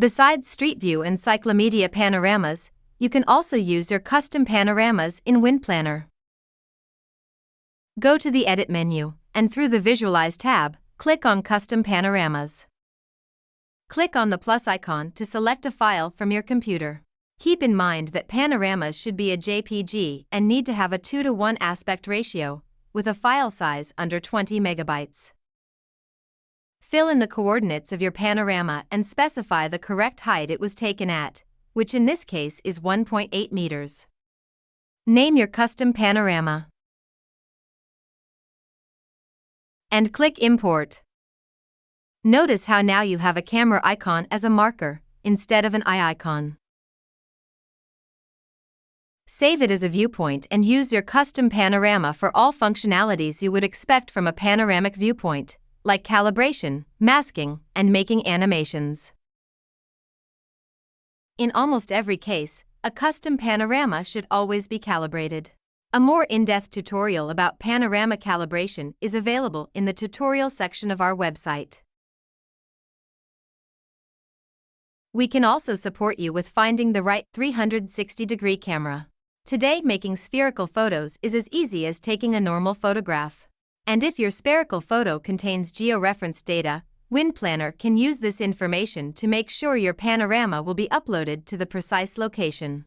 Besides Street View and Cyclomedia panoramas, you can also use your custom panoramas in Windplanner. Go to the Edit menu, and through the Visualize tab, click on Custom Panoramas. Click on the plus icon to select a file from your computer. Keep in mind that panoramas should be a JPG and need to have a 2:1 aspect ratio, with a file size under 20 megabytes. Fill in the coordinates of your panorama and specify the correct height it was taken at, which in this case is 1.8 meters. Name your custom panorama. And click Import. Notice how now you have a camera icon as a marker, instead of an eye icon. Save it as a viewpoint and use your custom panorama for all functionalities you would expect from a panoramic viewpoint, like calibration, masking, and making animations. In almost every case, a custom panorama should always be calibrated. A more in-depth tutorial about panorama calibration is available in the tutorial section of our website. We can also support you with finding the right 360-degree camera. Today, making spherical photos is as easy as taking a normal photograph. And if your spherical photo contains georeferenced data, Windplanner can use this information to make sure your panorama will be uploaded to the precise location.